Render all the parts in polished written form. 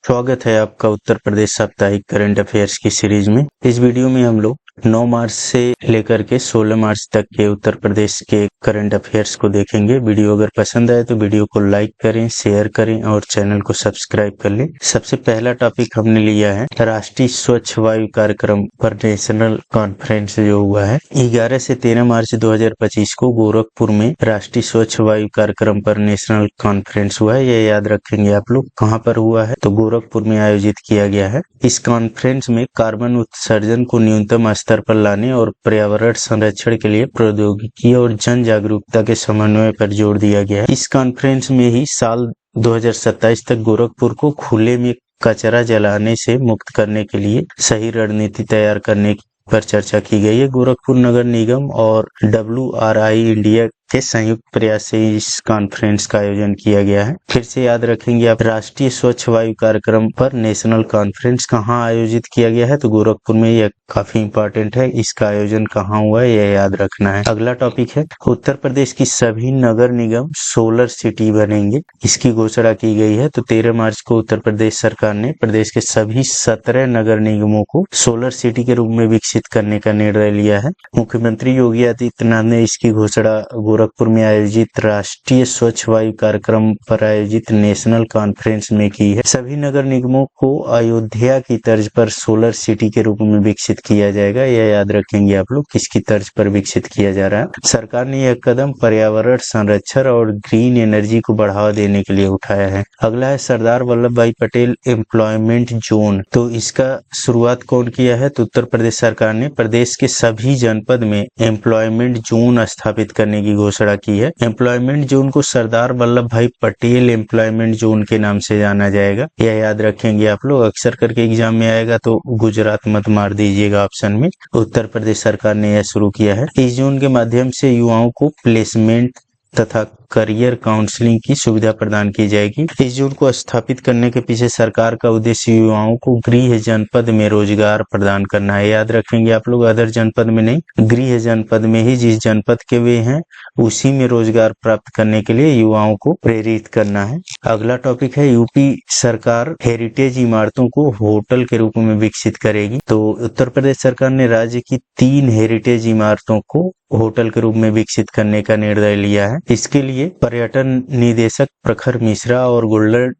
स्वागत है आपका उत्तर प्रदेश साप्ताहिक करंट अफेयर्स की सीरीज में। इस वीडियो में हम लोग 9 मार्च से लेकर के 16 मार्च तक के उत्तर प्रदेश के करंट अफेयर्स को देखेंगे। वीडियो अगर पसंद आए तो वीडियो को लाइक करें, शेयर करें और चैनल को सब्सक्राइब कर लें। सबसे पहला टॉपिक हमने लिया है राष्ट्रीय स्वच्छ वायु कार्यक्रम पर नेशनल कॉन्फ्रेंस जो हुआ है 11 से 13 मार्च 2025 को गोरखपुर में राष्ट्रीय स्वच्छ वायु कार्यक्रम पर नेशनल कॉन्फ्रेंस हुआ है। ये याद रखेंगे आप लोग। कहाँ पर हुआ है तो गोरखपुर में आयोजित किया गया है। इस कॉन्फ्रेंस में कार्बन उत्सर्जन को न्यूनतम स्तर पर लाने और पर्यावरण संरक्षण के लिए प्रौद्योगिकी और जन जागरूकता के समन्वय पर जोर दिया गया है। इस कॉन्फ्रेंस में ही साल 2027 तक गोरखपुर को खुले में कचरा जलाने से मुक्त करने के लिए सही रणनीति तैयार करने पर चर्चा की गई है। गोरखपुर नगर निगम और WRI इंडिया के संयुक्त प्रयास से इस कॉन्फ्रेंस का आयोजन किया गया है। फिर से याद रखेंगे आप, राष्ट्रीय स्वच्छ वायु कार्यक्रम पर नेशनल कॉन्फ्रेंस कहाँ आयोजित किया गया है तो गोरखपुर में। यह काफी इंपॉर्टेंट है, इसका आयोजन कहाँ हुआ है यह याद रखना है। अगला टॉपिक है उत्तर प्रदेश की सभी नगर निगम सोलर सिटी बनेंगे, इसकी घोषणा की गई है। तो 13 मार्च को उत्तर प्रदेश सरकार ने प्रदेश के सभी 17 नगर निगमों को सोलर सिटी के रूप में विकसित करने का निर्णय लिया है। मुख्यमंत्री योगी आदित्यनाथ ने इसकी घोषणा गोरखपुर में आयोजित राष्ट्रीय स्वच्छ वायु कार्यक्रम पर आयोजित नेशनल कॉन्फ्रेंस में की है। सभी नगर निगमों को अयोध्या की तर्ज पर सोलर सिटी के रूप में विकसित किया जाएगा। यह याद रखेंगे आप लोग, किसकी तर्ज पर विकसित किया जा रहा है। सरकार ने यह कदम पर्यावरण संरक्षण और ग्रीन एनर्जी को बढ़ावा देने के लिए उठाया है। अगला है सरदार वल्लभ भाई पटेल एम्प्लॉयमेंट जोन। तो इसका शुरुआत कौन किया है तो उत्तर प्रदेश सरकार ने प्रदेश के सभी जनपद में एम्प्लॉयमेंट जोन स्थापित करने की घोषणा की है। एम्प्लॉयमेंट जोन को सरदार वल्लभ भाई पटेल एम्प्लॉयमेंट जोन के नाम से जाना जाएगा। यह याद रखेंगे आप लोग, अक्सर करके एग्जाम में आएगा तो गुजरात मत मार दीजिएगा ऑप्शन में। उत्तर प्रदेश सरकार ने यह शुरू किया है। इस जोन के माध्यम से युवाओं को प्लेसमेंट तथा करियर काउंसलिंग की सुविधा प्रदान की जाएगी। इस जोन को स्थापित करने के पीछे सरकार का उद्देश्य युवाओं को गृह जनपद में रोजगार प्रदान करना है। याद रखेंगे आप लोग, अदर जनपद में नहीं, गृह जनपद में ही जिस जनपद के वे हैं उसी में रोजगार प्राप्त करने के लिए युवाओं को प्रेरित करना है। अगला टॉपिक है यूपी सरकार हेरिटेज इमारतों को होटल के रूप में विकसित करेगी। तो उत्तर प्रदेश सरकार ने राज्य की 3 हेरिटेज इमारतों को होटल के रूप में विकसित करने का निर्णय लिया है। इसके लिए पर्यटन निदेशक प्रखर मिश्रा और golden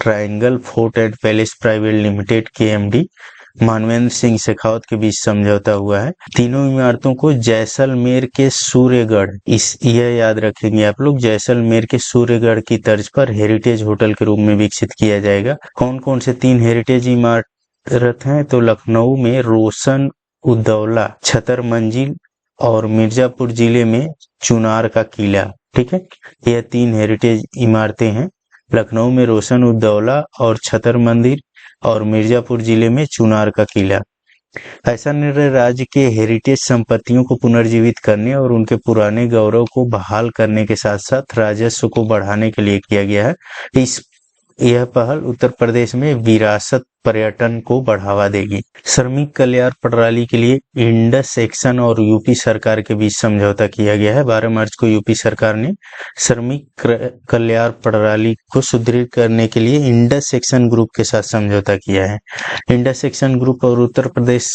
triangle fort and palace private limited के MD मानवेंद्र सिंह शेखावत के बीच समझौता हुआ है। तीनों इमारतों को जैसलमेर के सूर्यगढ़, यह याद रखेंगे आप लोग, जैसलमेर के सूर्यगढ़ की तर्ज पर हेरिटेज होटल के रूप में विकसित किया जाएगा। कौन कौन से 3 हेरिटेज इमारत हैं तो लखनऊ में रोशन उद्दौला छतर मंजिल और मिर्जापुर जिले में चुनार का किला। ठीक है, यह 3 हेरिटेज इमारतें हैं। लखनऊ में रोशन उद्दौला और छतर मंदिर और मिर्जापुर जिले में चुनार का किला। ऐसा निर्णय राज्य के हेरिटेज संपत्तियों को पुनर्जीवित करने और उनके पुराने गौरव को बहाल करने के साथ साथ राजस्व को बढ़ाने के लिए किया गया है। यह पहल उत्तर प्रदेश में विरासत पर्यटन को बढ़ावा देगी। श्रमिक कल्याण प्रणाली के लिए इंडस एक्शन और यूपी सरकार के बीच समझौता किया गया है। 12 मार्च को यूपी सरकार ने श्रमिक कल्याण प्रणाली को सुदृढ़ करने के लिए इंडस एक्शन ग्रुप के साथ समझौता किया है। इंडस एक्शन ग्रुप और उत्तर प्रदेश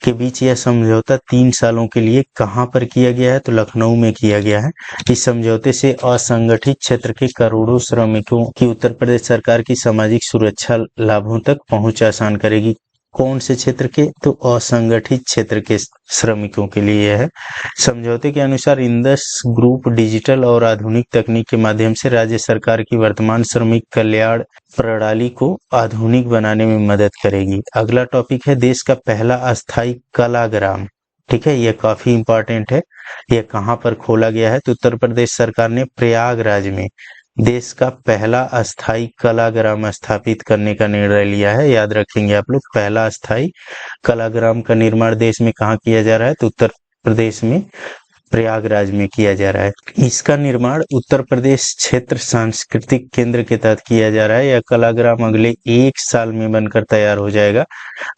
के बीच यह समझौता 3 सालों के लिए कहां पर किया गया है तो लखनऊ में किया गया है। इस समझौते से असंगठित क्षेत्र के करोड़ों श्रमिकों की उत्तर प्रदेश सरकार की सामाजिक सुरक्षा लाभों तक पहुंच आसान करेगी। कौन से क्षेत्र के तो असंगठित क्षेत्र के श्रमिकों के लिए है। समझौते के अनुसार इंडस ग्रुप डिजिटल और आधुनिक तकनीक के माध्यम से राज्य सरकार की वर्तमान श्रमिक कल्याण प्रणाली को आधुनिक बनाने में मदद करेगी। अगला टॉपिक है देश का पहला अस्थायी कलाग्राम। ठीक है, यह काफी इंपॉर्टेंट है। यह कहां पर खोला गया है तो उत्तर प्रदेश सरकार ने प्रयागराज में देश का पहला अस्थायी कलाग्राम स्थापित करने का निर्णय लिया है। याद रखेंगे आप लोग, पहला अस्थायी कलाग्राम का निर्माण देश में कहाँ किया जा रहा है तो उत्तर प्रदेश में प्रयागराज में किया जा रहा है। इसका निर्माण उत्तर प्रदेश क्षेत्र सांस्कृतिक केंद्र के तहत किया जा रहा है। यह कलाग्राम अगले 1 साल में बनकर तैयार हो जाएगा।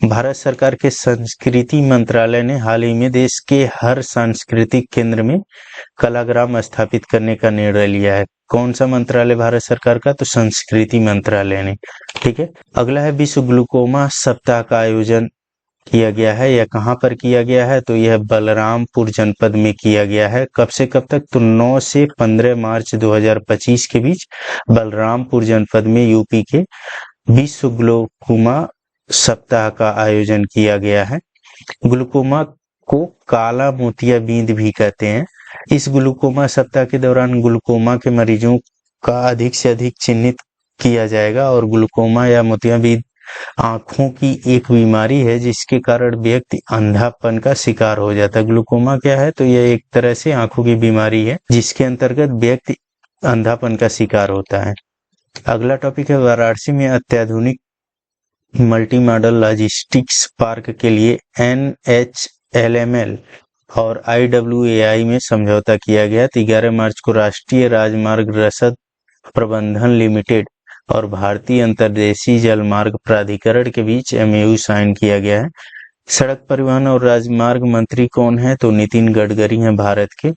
भारत सरकार के संस्कृति मंत्रालय ने हाल ही में देश के हर सांस्कृतिक केंद्र में कलाग्राम स्थापित करने का निर्णय लिया है। कौन सा मंत्रालय भारत सरकार का? तो संस्कृति मंत्रालय ने। ठीक है। अगला है विश्व ग्लूकोमा सप्ताह का आयोजन किया गया है। यह कहाँ पर किया गया है? तो यह बलरामपुर जनपद में किया गया है। कब से कब तक? तो 9 से 15 मार्च 2025 के बीच बलरामपुर जनपद में यूपी के विश्व ग्लूकोमा सप्ताह का आयोजन किया गया है। ग्लूकोमा को काला मोतियाबिंद भी कहते हैं। इस ग्लूकोमा सप्ताह के दौरान ग्लूकोमा के मरीजों का अधिक से अधिक चिन्हित किया जाएगा। और ग्लूकोमा या मोतियाबिंद आंखों की एक बीमारी है जिसके कारण व्यक्ति अंधापन का शिकार हो जाता है। ग्लूकोमा क्या है? तो यह एक तरह से आंखों की बीमारी है जिसके अंतर्गत व्यक्ति अंधापन का शिकार होता है। अगला टॉपिक है वाराणसी में अत्याधुनिक मल्टी मॉडल लॉजिस्टिक्स पार्क के लिए NHLML और IWAI में समझौता किया गया। 11 मार्च को राष्ट्रीय राजमार्ग रसद प्रबंधन लिमिटेड और भारतीय अंतर्देशीय जलमार्ग प्राधिकरण के बीच MOU साइन किया गया है। सड़क परिवहन और राजमार्ग मंत्री कौन है? तो नितिन गडकरी हैं भारत के।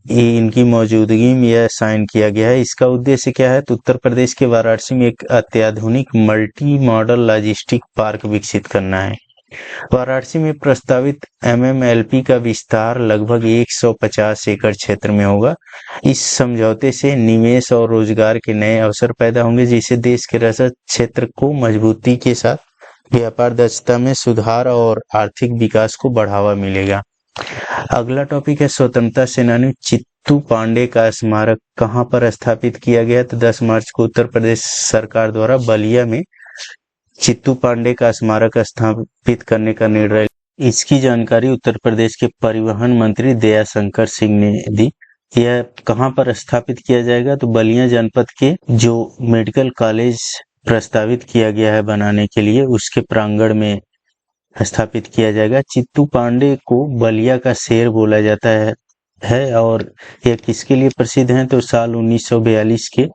इनकी मौजूदगी में यह साइन किया गया है। इसका उद्देश्य क्या है? तो उत्तर प्रदेश के वाराणसी में एक अत्याधुनिक मल्टी मॉडल लॉजिस्टिक पार्क विकसित करना है। वाराणसी में प्रस्तावित MMLP का विस्तार लगभग 150 एकड़ क्षेत्र में होगा। इस समझौते से निवेश और रोजगार के नए अवसर पैदा होंगे जिससे देश के रसद क्षेत्र को मजबूती के साथ व्यापार दक्षता में सुधार और आर्थिक विकास को बढ़ावा मिलेगा। अगला टॉपिक है स्वतंत्रता सेनानी चित्तू पांडे का स्मारक कहां पर स्थापित किया गया? तो 10 मार्च को उत्तर प्रदेश सरकार द्वारा बलिया में चित्तू पांडे का स्मारक स्थापित करने का निर्णय। इसकी जानकारी उत्तर प्रदेश के परिवहन मंत्री दयाशंकर सिंह ने दी। यह कहां पर स्थापित किया जाएगा? तो बलिया जनपद के जो मेडिकल कॉलेज प्रस्तावित किया गया है बनाने के लिए उसके प्रांगण में स्थापित किया जाएगा। चित्तू पांडे को बलिया का शेर बोला जाता है और यह किसके लिए प्रसिद्ध है? तो साल 1942 के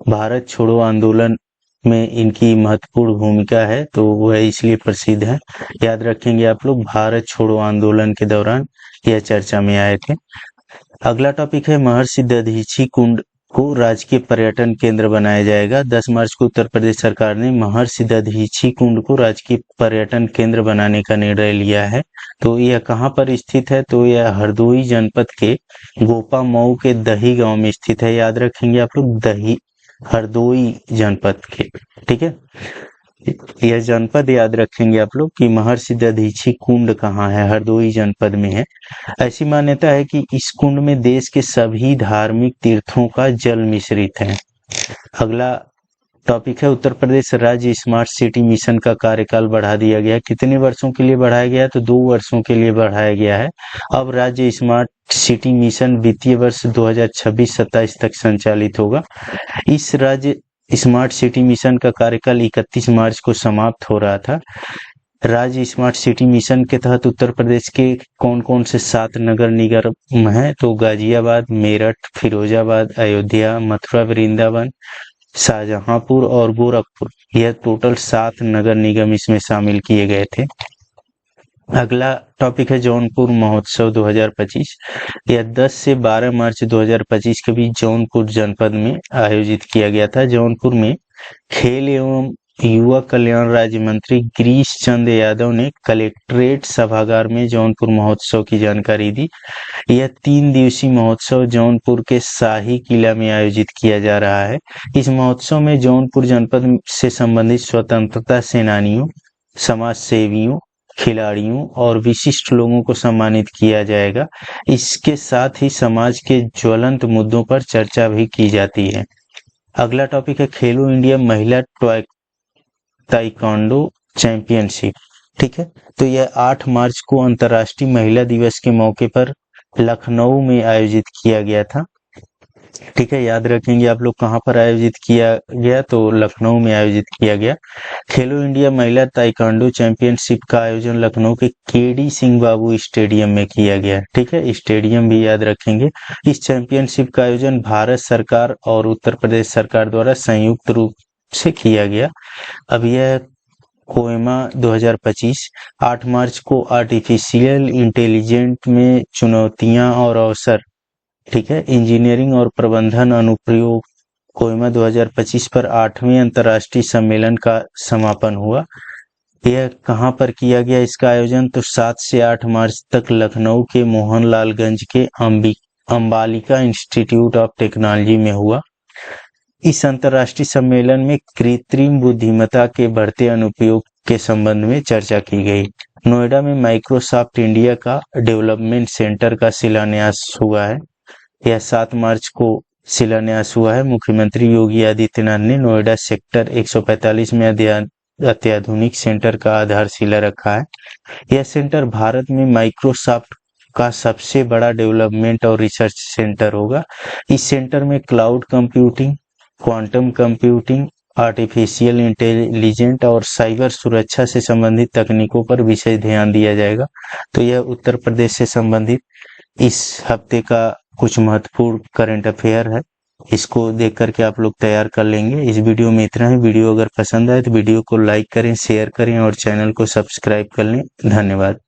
भारत छोड़ो आंदोलन में इनकी महत्वपूर्ण भूमिका है तो वह इसलिए प्रसिद्ध है। याद रखेंगे आप लोग, भारत छोड़ो आंदोलन के दौरान यह चर्चा में आए थे। अगला टॉपिक है महर्षि दधीची कुंड को राजकीय पर्यटन केंद्र बनाया जाएगा। 10 मार्च को उत्तर प्रदेश सरकार ने महर्षि दधीची कुंड को राजकीय पर्यटन केंद्र बनाने का निर्णय लिया है। तो यह कहां पर स्थित है? तो यह हरदोई जनपद के गोपा मऊ के दही गांव में स्थित है। याद रखेंगे आप लोग, दही हरदोई जनपद के। ठीक है, यह जनपद याद रखेंगे आप लोग कि महर्षि दधीची कुंड कहाँ है? हरदोई जनपद में है। ऐसी मान्यता है कि इस कुंड में देश के सभी धार्मिक तीर्थों का जल मिश्रित है। अगला टॉपिक है उत्तर प्रदेश राज्य स्मार्ट सिटी मिशन का कार्यकाल बढ़ा दिया गया। कितने वर्षों के लिए बढ़ाया गया? तो 2 वर्षों के लिए बढ़ाया गया है। अब राज्य स्मार्ट सिटी मिशन वित्तीय वर्ष 2026-27 तक संचालित होगा। इस राज्य स्मार्ट सिटी मिशन का कार्यकाल 31 मार्च को समाप्त हो रहा था। राज्य स्मार्ट सिटी मिशन के तहत उत्तर प्रदेश के कौन कौन से 7 नगर निगम हैं? तो गाजियाबाद, मेरठ, फिरोजाबाद, अयोध्या, मथुरा, वृंदावन, शाहजहांपुर और गोरखपुर, यह टोटल 7 नगर निगम इसमें शामिल किए गए थे। अगला टॉपिक है जौनपुर महोत्सव 2025। यह 10 से 12 मार्च 2025 के बीच जौनपुर जनपद में आयोजित किया गया था। जौनपुर में खेल एवं युवा कल्याण राज्य मंत्री गिरीश चंद यादव ने कलेक्ट्रेट सभागार में जौनपुर महोत्सव की जानकारी दी। यह 3 दिवसीय महोत्सव जौनपुर के शाही किला में आयोजित किया जा रहा है। इस महोत्सव में जौनपुर जनपद से संबंधित स्वतंत्रता सेनानियों, समाज सेवियों, खिलाड़ियों और विशिष्ट लोगों को सम्मानित किया जाएगा। इसके साथ ही समाज के ज्वलंत मुद्दों पर चर्चा भी की जाती है। अगला टॉपिक है खेलो इंडिया महिला ताइक्वांडो चैंपियनशिप। ठीक है, तो यह 8 मार्च को अंतर्राष्ट्रीय महिला दिवस के मौके पर लखनऊ में आयोजित किया गया था। ठीक है, याद रखेंगे आप लोग कहाँ पर आयोजित किया गया, तो लखनऊ में आयोजित किया गया। खेलो इंडिया महिला ताइक्वांडो चैंपियनशिप का आयोजन लखनऊ के केडी सिंह बाबू स्टेडियम में किया गया। ठीक है, स्टेडियम भी याद रखेंगे। इस चैंपियनशिप का आयोजन भारत सरकार और उत्तर प्रदेश सरकार द्वारा संयुक्त रूप से किया गया। अब यह कोहिमा 2025 8 मार्च को आर्टिफिशियल इंटेलिजेंट में चुनौतियां और अवसर, ठीक है, इंजीनियरिंग और प्रबंधन अनुप्रयोग कोहिमा 2025 पर 8वें अंतर्राष्ट्रीय सम्मेलन का समापन हुआ। यह कहाँ पर किया गया इसका आयोजन, तो 7 से 8 मार्च तक लखनऊ के मोहनलालगंज के अंबालिका इंस्टीट्यूट ऑफ टेक्नोलॉजी में हुआ। इस अंतर्राष्ट्रीय सम्मेलन में कृत्रिम बुद्धिमत्ता के बढ़ते अनुप्रयोग के संबंध में चर्चा की गई। नोएडा में माइक्रोसॉफ्ट इंडिया का डेवलपमेंट सेंटर का शिलान्यास हुआ है। यह 7 मार्च को शिलान्यास हुआ है। मुख्यमंत्री योगी आदित्यनाथ ने नोएडा सेक्टर 145 में अत्याधुनिक सेंटर का आधारशिला रखा है। यह सेंटर भारत में माइक्रोसॉफ्ट का सबसे बड़ा डेवलपमेंट और रिसर्च सेंटर होगा। इस सेंटर में cloud computing, quantum computing, artificial intelligent और साइबर सुरक्षा से संबंधित तकनीकों पर विशेष ध्यान दिया जाएगा। तो यह उत्तर प्रदेश से संबंधित इस हफ्ते का कुछ महत्वपूर्ण करंट अफेयर है। इसको देख करके आप लोग तैयार कर लेंगे। इस वीडियो में इतना ही। वीडियो अगर पसंद आए तो वीडियो को लाइक करें, शेयर करें और चैनल को सब्सक्राइब कर लें। धन्यवाद।